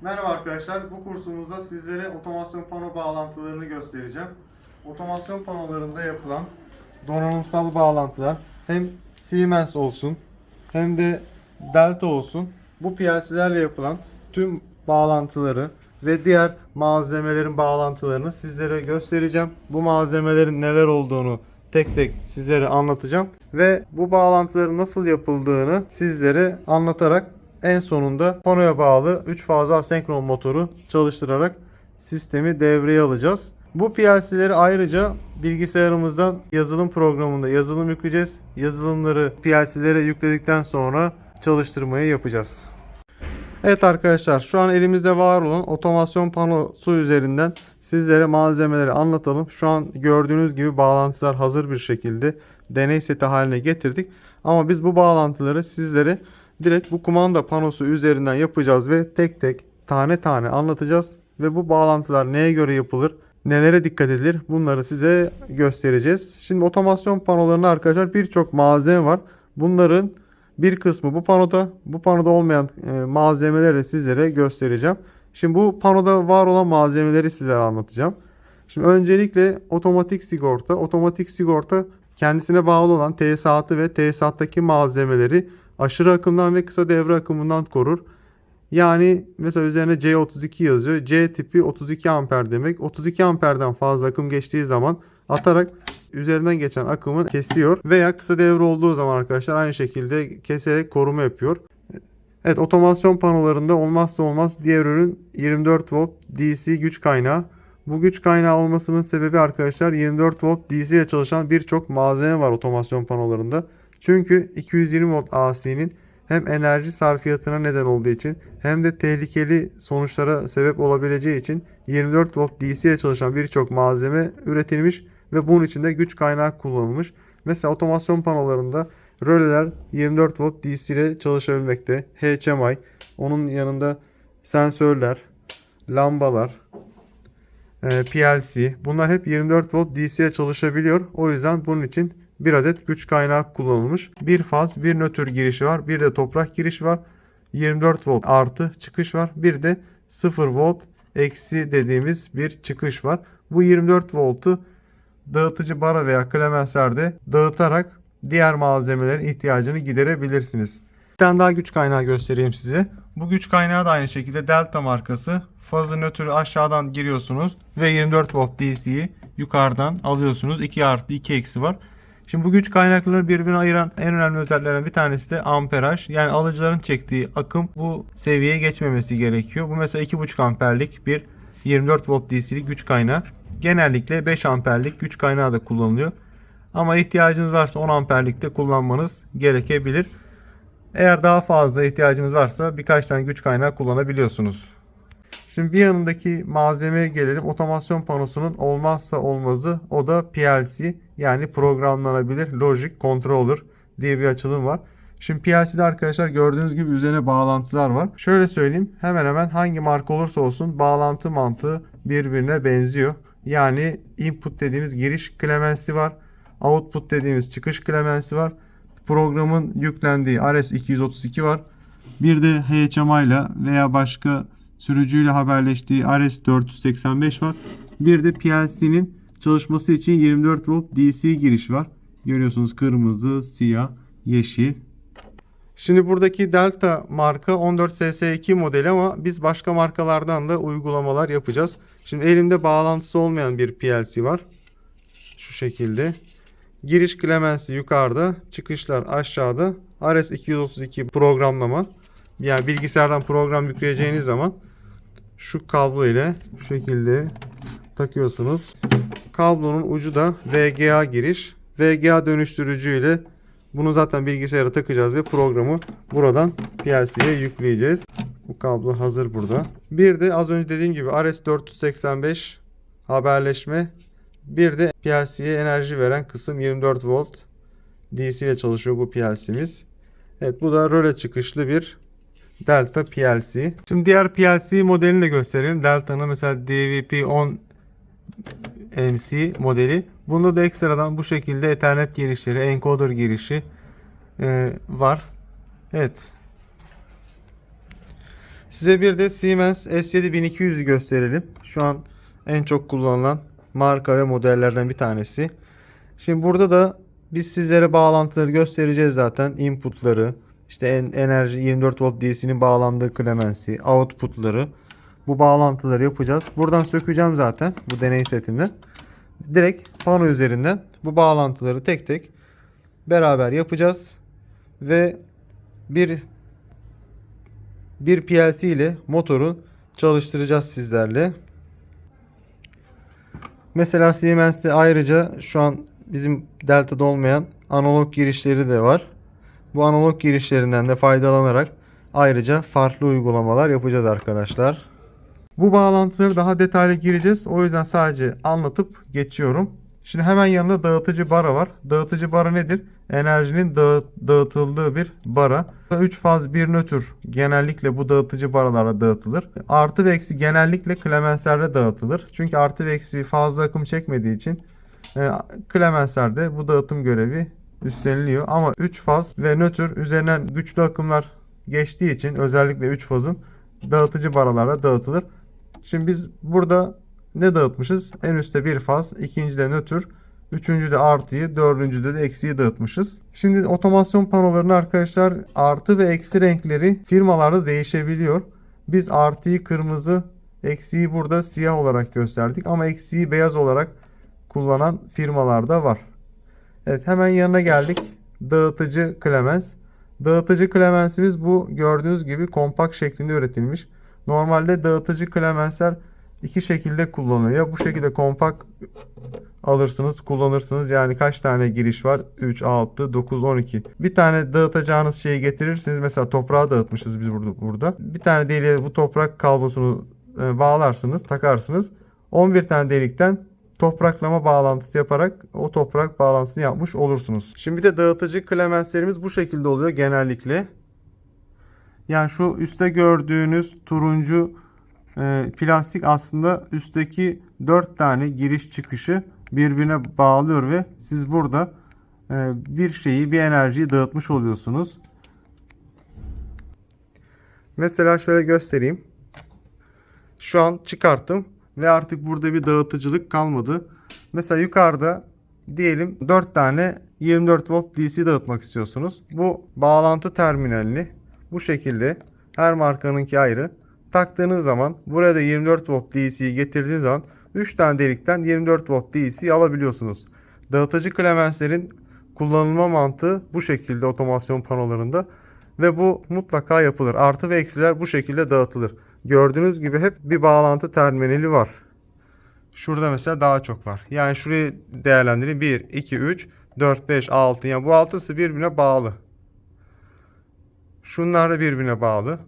Merhaba arkadaşlar, bu kursumuzda sizlere otomasyon pano bağlantılarını göstereceğim. Otomasyon panolarında yapılan donanımsal bağlantılar hem Siemens olsun hem de Delta olsun bu PLC'lerle yapılan tüm bağlantıları ve diğer malzemelerin bağlantılarını sizlere göstereceğim. Bu malzemelerin neler olduğunu tek tek sizlere anlatacağım ve bu bağlantıların nasıl yapıldığını sizlere anlatarak en sonunda panoya bağlı 3 fazlı asenkron motoru çalıştırarak sistemi devreye alacağız. Bu PLC'leri ayrıca bilgisayarımızdan yazılım programında yazılım yükleyeceğiz. Yazılımları PLC'lere yükledikten sonra çalıştırmayı yapacağız. Evet arkadaşlar, şu an elimizde var olan otomasyon panosu üzerinden sizlere malzemeleri anlatalım. Şu an gördüğünüz gibi bağlantılar hazır bir şekilde deney seti haline getirdik. Ama biz bu bağlantıları sizlere direkt bu kumanda panosu üzerinden yapacağız ve tek tek tane tane anlatacağız. Ve bu bağlantılar neye göre yapılır, nelere dikkat edilir bunları size göstereceğiz. Şimdi otomasyon panolarında arkadaşlar birçok malzeme var. Bunların bir kısmı bu panoda, bu panoda olmayan malzemeleri sizlere göstereceğim. Şimdi bu panoda var olan malzemeleri sizlere anlatacağım. Şimdi öncelikle otomatik sigorta. Otomatik sigorta kendisine bağlı olan tesisatı ve tesisattaki malzemeleri aşırı akımdan ve kısa devre akımından korur. Yani mesela üzerine C32 yazıyor. C tipi 32 amper demek. 32 amperden fazla akım geçtiği zaman atarak üzerinden geçen akımı kesiyor. Veya kısa devre olduğu zaman arkadaşlar aynı şekilde keserek koruma yapıyor. Evet, otomasyon panolarında olmazsa olmaz diğer ürün 24 volt DC güç kaynağı. Bu güç kaynağı olmasının sebebi arkadaşlar 24 volt DC ile çalışan birçok malzeme var otomasyon panolarında. Çünkü 220 volt AC'nin hem enerji sarfiyatına neden olduğu için hem de tehlikeli sonuçlara sebep olabileceği için 24 volt DC ile çalışan birçok malzeme üretilmiş ve bunun için de güç kaynağı kullanılmış. Mesela otomasyon panolarında röleler 24 volt DC ile çalışabilmekte. HMI, onun yanında sensörler, lambalar, PLC, bunlar hep 24 volt DC ile çalışabiliyor. O yüzden bunun için bir adet güç kaynağı kullanılmış. Bir faz, bir nötr girişi var. Bir de toprak girişi var. 24 volt artı çıkış var. Bir de 0 volt eksi dediğimiz bir çıkış var. Bu 24 voltu dağıtıcı bara veya klemenslerde dağıtarak diğer malzemelerin ihtiyacını giderebilirsiniz. Bir tane daha güç kaynağı göstereyim size. Bu güç kaynağı da aynı şekilde Delta markası. Fazı nötrü aşağıdan giriyorsunuz ve 24 volt DC'yi yukarıdan alıyorsunuz. 2 artı 2 eksi var. Şimdi bu güç kaynaklarını birbirine ayıran en önemli özelliklerinden bir tanesi de amperaj. Yani alıcıların çektiği akım bu seviyeye geçmemesi gerekiyor. Bu mesela 2,5 amperlik bir 24 volt DC'lik güç kaynağı. Genellikle 5 amperlik güç kaynağı da kullanılıyor. Ama ihtiyacınız varsa 10 amperlikte kullanmanız gerekebilir. Eğer daha fazla ihtiyacınız varsa birkaç tane güç kaynağı kullanabiliyorsunuz. Şimdi bir yanındaki malzemeye gelelim. Otomasyon panosunun olmazsa olmazı o da PLC, yani programlanabilir Logic Controller diye bir açılım var. Şimdi PLC'de arkadaşlar gördüğünüz gibi üzerine bağlantılar var. Şöyle söyleyeyim, hemen hemen hangi marka olursa olsun bağlantı mantığı birbirine benziyor. Yani input dediğimiz giriş klemensi var. Output dediğimiz çıkış klemensi var. Programın yüklendiği RS-232 var. Bir de HMI ile veya başka sürücüyle haberleştiği RS-485 var. Bir de PLC'nin çalışması için 24 volt DC giriş var. Görüyorsunuz, kırmızı, siyah, yeşil. Şimdi buradaki Delta marka 14SS2 modeli ama biz başka markalardan da uygulamalar yapacağız. Şimdi elimde bağlantısı olmayan bir PLC var. Şu şekilde. Giriş klemensi yukarıda, çıkışlar aşağıda. RS-232 programlama. Yani bilgisayardan program yükleyeceğiniz zaman şu kablo ile şu şekilde takıyorsunuz. Kablonun ucu da VGA giriş. VGA dönüştürücü ile bunu zaten bilgisayara takacağız ve programı buradan PLC'ye yükleyeceğiz. Bu kablo hazır burada. Bir de az önce dediğim gibi RS-485 haberleşme. Bir de PLC'ye enerji veren kısım 24 volt DC ile çalışıyor bu PLC'miz. Evet, bu da röle çıkışlı bir Delta PLC. Şimdi diğer PLC modelini de gösterelim. Delta'nın mesela DVP10 MC modeli. Bunda da ekstradan bu şekilde Ethernet girişleri, encoder girişi var. Evet. Size bir de Siemens S7 1200'ü gösterelim. Şu an en çok kullanılan marka ve modellerden bir tanesi. Şimdi burada da biz sizlere bağlantıları göstereceğiz zaten. Inputları, işte enerji 24 volt DC'nin bağlandığı klemensi, outputları. Bu bağlantıları yapacağız. Buradan sökeceğim zaten bu deney setinden. Direkt pano üzerinden bu bağlantıları tek tek beraber yapacağız. Ve bir PLC ile motoru çalıştıracağız sizlerle. Mesela Siemens'te ayrıca şu an bizim Delta'da olmayan analog girişleri de var. Bu analog girişlerinden de faydalanarak ayrıca farklı uygulamalar yapacağız arkadaşlar. Bu bağlantıları daha detaylı gireceğiz. O yüzden sadece anlatıp geçiyorum. Şimdi hemen yanında dağıtıcı bara var. Dağıtıcı bara nedir? Enerjinin dağıtıldığı bir bara. 3 faz 1 nötr genellikle bu dağıtıcı baralara dağıtılır. Artı ve eksi genellikle klemenslerde dağıtılır. Çünkü artı ve eksi fazla akım çekmediği için klemenslerde bu dağıtım görevi üstleniliyor. Ama 3 faz ve nötr üzerinden güçlü akımlar geçtiği için özellikle 3 fazın dağıtıcı baralara dağıtılır. Şimdi biz burada ne dağıtmışız? En üstte bir faz, ikincide nötr, üçüncüde artıyı, dördüncüde de eksiyi dağıtmışız. Şimdi otomasyon panolarının arkadaşlar artı ve eksi renkleri firmalarda değişebiliyor. Biz artıyı kırmızı, eksiyi burada siyah olarak gösterdik ama eksiyi beyaz olarak kullanan firmalar da var. Evet, hemen yanına geldik. Dağıtıcı klemens. Dağıtıcı klemensimiz bu gördüğünüz gibi kompakt şeklinde üretilmiş. Normalde dağıtıcı klemensler iki şekilde kullanılıyor. Bu şekilde kompakt alırsınız, kullanırsınız. Yani kaç tane giriş var? 3, 6, 9, 12. Bir tane dağıtacağınız şeyi getirirsiniz. Mesela toprağı dağıtmışız biz burada. Bir tane deliğe bu toprak kablosunu bağlarsınız, takarsınız. 11 tane delikten topraklama bağlantısı yaparak o toprak bağlantısını yapmış olursunuz. Şimdi bir de dağıtıcı klemenslerimiz bu şekilde oluyor genellikle. Yani şu üstte gördüğünüz turuncu plastik aslında üstteki 4 tane giriş çıkışı birbirine bağlıyor ve siz burada bir enerjiyi dağıtmış oluyorsunuz. Mesela şöyle göstereyim. Şu an çıkarttım ve artık burada bir dağıtıcılık kalmadı. Mesela yukarıda diyelim 4 tane 24 volt DC dağıtmak istiyorsunuz. Bu bağlantı terminalini bu şekilde, her markanınki ayrı, taktığınız zaman buraya da 24 volt DC'yi getirdiğiniz zaman 3 tane delikten 24 volt DC alabiliyorsunuz. Dağıtıcı klemenslerin kullanılma mantığı bu şekilde otomasyon panolarında ve bu mutlaka yapılır. Artı ve eksiler bu şekilde dağıtılır. Gördüğünüz gibi hep bir bağlantı terminali var. Şurada mesela daha çok var. Yani şurayı değerlendirin. 1, 2, 3, 4, 5, 6. Yani bu altısı birbirine bağlı. Şunlar da birbirine bağlı.